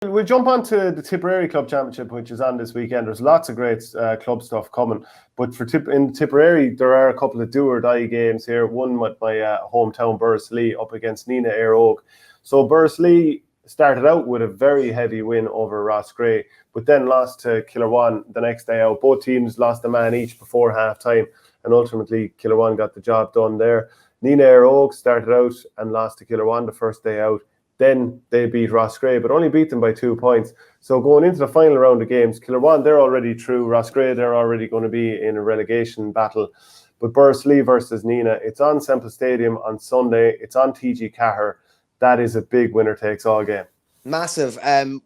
We'll jump on to the Tipperary Club Championship, which is on this weekend. There's lots of great club stuff coming. But in Tipperary, there are a couple of do-or-die games here. One with my hometown Borris-Ileigh up against Nenagh Eire. So Borris-Ileigh started out with a very heavy win over Roscrea, but then lost to Killerwan the next day out. Both teams lost a man each before half-time, and ultimately Killerwan got the job done there. Nenagh Eire started out and lost to Killerwan the first day out. Then they beat Roscrea, but only beat them by 2 points. So going into the final round of games, Killerwan, they're already through. Roscrea, they're already going to be in a relegation battle. But Borris-Ileigh versus Nenagh, it's on Semple Stadium on Sunday. It's on TG Cahir. That is a big winner-takes-all game. Massive.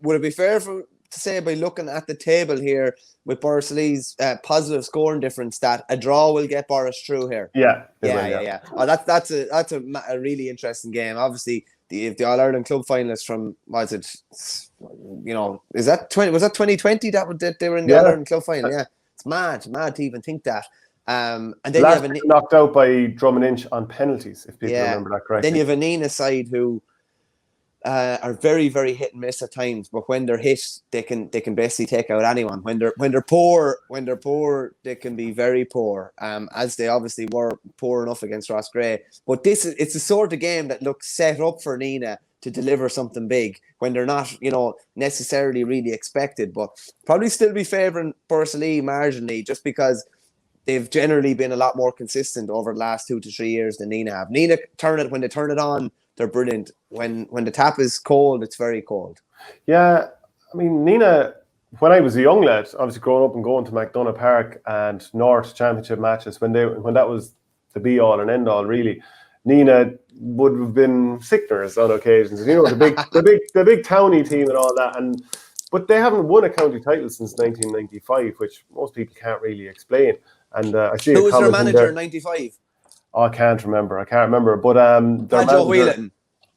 Would it be fair to say, by looking at the table here, with Borris-Ileigh's positive scoring difference, that a draw will get Borris through here? Yeah. Oh, that's a really interesting game. Obviously, if the All-Ireland club finalists from, was that 2020 that they were in the All-Ireland club final? Yeah, it's mad to even think that. And then you have knocked out by Drummond Inch on penalties, if people remember that correctly. Then you have a Nenagh side who are very, very hit and miss at times, but when they're hit, they can basically take out anyone. When they're poor, they can be very poor. As they obviously were poor enough against Roscrea. But it's the sort of game that looks set up for Nenagh to deliver something big when they're not, necessarily really expected. But probably still be favouring Borris-Ileigh marginally, just because they've generally been a lot more consistent over the last 2 to 3 years than Nenagh have. Nenagh, when they turn it on, they're brilliant. When the tap is cold, it's very cold. Yeah, I mean, Nenagh, when I was a young lad, obviously growing up and going to McDonough Park and North Championship matches, when that was the be-all and end-all, really, Nenagh would have been sickeners on occasions. The big towny team and all that. But they haven't won a county title since 1995, which most people can't really explain. And I see who was their manager in 95? Oh, I can't remember. But Padjo Whelan.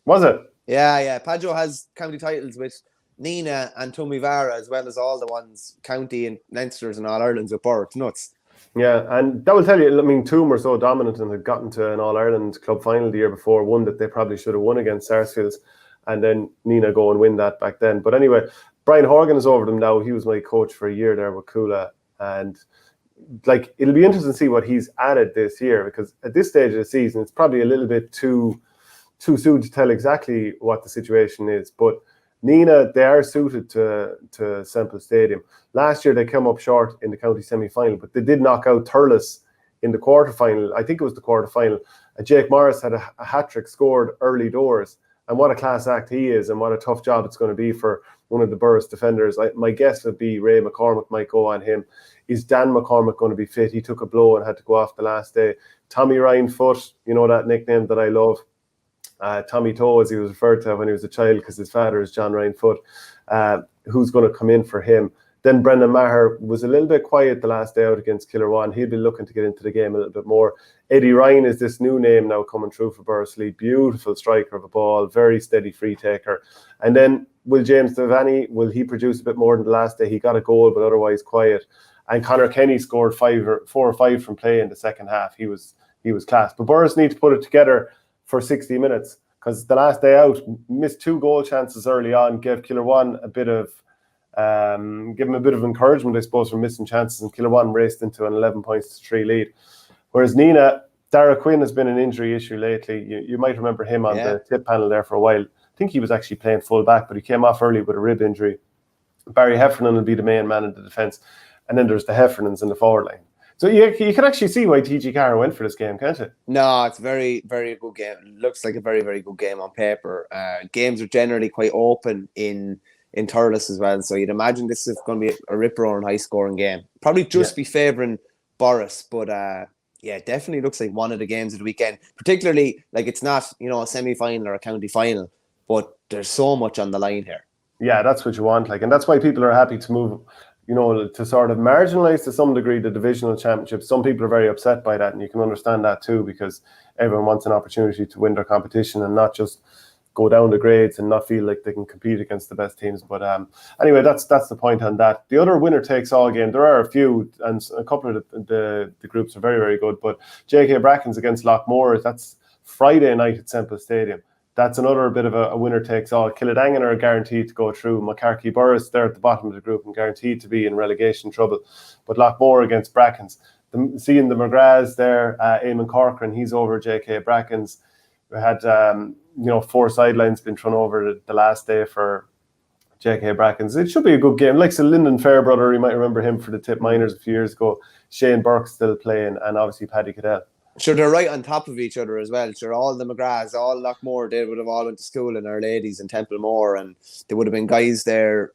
Was it? Yeah. Padjo has county titles with Nenagh and Tumivara, as well as all the ones county and Leinsters and All Ireland's with Bork. It's nuts. Yeah, and that will tell you. I mean, Toom were so dominant and had gotten to an All Ireland club final the year before, one that they probably should have won against Sarsfields, and then Nenagh go and win that back then. But anyway, Brian Horgan is over them now. He was my coach for a year there with Coola, and it'll be interesting to see what he's added this year, because at this stage of the season, it's probably a little bit too soon to tell exactly what the situation is. But Nenagh, they are suited to Semple Stadium. Last year, they came up short in the county semi-final, but they did knock out Thurles in the quarter-final. I think it was the quarter-final. Jake Morris had a hat-trick scored early doors. And what a class act he is, and what a tough job it's going to be for one of the Borris defenders. My guess would be Ray McCormick might go on him. Is Dan McCormick going to be fit? He took a blow and had to go off the last day. Tommy Ryan Foot, that nickname that I love. Tommy Toe, as he was referred to when he was a child, because his father is John Ryan Foot, who's going to come in for him. Then Brendan Maher was a little bit quiet the last day out against Killerwan. He'll be looking to get into the game a little bit more. Eddie Ryan is this new name now coming through for Borris-Ileigh. Beautiful striker of a ball, very steady free taker. And then will James Devaney, will he produce a bit more than the last day? He got a goal, but otherwise quiet. And Conor Kenny scored 4 or 5 from play in the second half. He was class. But Borris need to put it together for 60 minutes, because the last day out, missed 2 goal chances early on, gave Killerwan a bit of give him a bit of encouragement, I suppose, for missing chances, and Killerwan raced into an 11 points to 3 lead. Whereas Nenagh, Dara Quinn has been an injury issue lately. You might remember him on the Tipp panel there for a while. I think he was actually playing full back, but he came off early with a rib injury. Barry Heffernan will be the main man in the defence, and then there's the Heffernans in the forward line. So you can actually see why TG Cahir went for this game, can't you? No, it's a very, very good game. It looks like a very, very good game on paper. Games are generally quite open in Thurles as well, so you'd imagine this is going to be a rip-roaring, high-scoring game. Probably just be favouring Borris, but it definitely looks like one of the games of the weekend. Particularly, it's not a semi-final or a county final, but there's so much on the line here. Yeah, that's what you want, and that's why people are happy to move, to sort of marginalise to some degree the divisional championship. Some people are very upset by that, and you can understand that too, because everyone wants an opportunity to win their competition and not just go down the grades and not feel like they can compete against the best teams. But anyway, that's the point on that. The other winner takes all game, there are a few, and a couple of the groups are very, very good. But JK Brackens against Lockmore, that's Friday night at Semple Stadium. that's another bit of a winner takes all. Kildangan are guaranteed to go through. McCarthy Borris, they're at the bottom of the group and guaranteed to be in relegation trouble. But Lockmore against Brackens. Seeing the McGraths there, Eamon Corcoran, he's over JK Brackens. We had 4 sidelines been thrown over the last day for JK Brackens. It should be a good game. Like Lyndon Fairbrother, you might remember him for the Tipp Miners a few years ago. Shane Burke still playing, and obviously Paddy Cadell. Sure, they're right on top of each other as well. Sure, all the McGraths, all Lockmore, they would have all went to school in Our Ladies in Templemore, and there would have been guys there.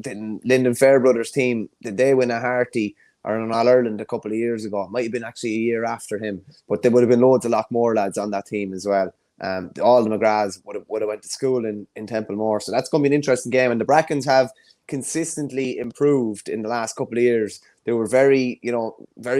Lyndon Fairbrother's team, did they win a Harty or an All-Ireland a couple of years ago? It might have been actually a year after him, but there would have been loads of Lockmore lads on that team as well. All the McGraths would have went to school in Templemore, so that's going to be an interesting game. And the Brackens have consistently improved in the last couple of years. They were very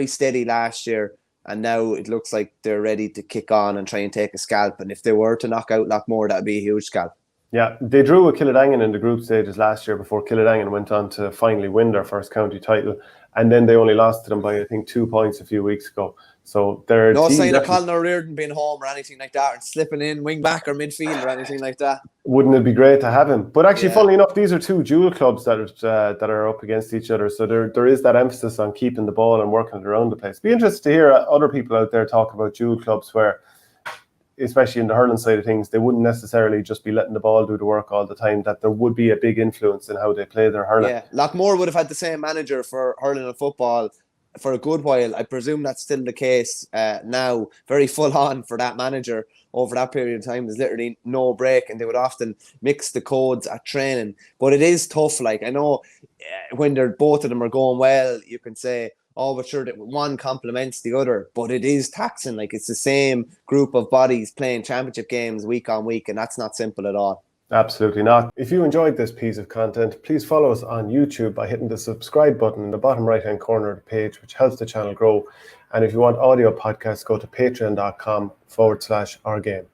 steady last year, and now it looks like they're ready to kick on and try and take a scalp. And if they were to knock out Lockmore, that'd be a huge scalp. Yeah, they drew with Kildangan in the group stages last year before Kildangan went on to finally win their first county title. And then they only lost to them by, I think, 2 points a few weeks ago. So they're no sign of Colin O'Riordan being home or anything like that, or slipping in wing back or midfield or anything like that. Wouldn't it be great to have him? But actually, funnily enough, these are 2 dual clubs that are up against each other. So there is that emphasis on keeping the ball and working it around the place. Be interested to hear other people out there talk about dual clubs where, especially in the hurling side of things, they wouldn't necessarily just be letting the ball do the work all the time, that there would be a big influence in how they play their hurling. Yeah, Lockmore would have had the same manager for hurling and football for a good while. I presume that's still the case now. Very full on for that manager over that period of time. There's literally no break, and they would often mix the codes at training. But it is tough. Like, I know when both of them are going well, you can say, oh, but sure, that one complements the other, but it is taxing. Like, it's the same group of bodies playing championship games week on week, and that's not simple at all. Absolutely not. If you enjoyed this piece of content, please follow us on YouTube by hitting the subscribe button in the bottom right-hand corner of the page, which helps the channel grow. And if you want audio podcasts, go to patreon.com/ourgame.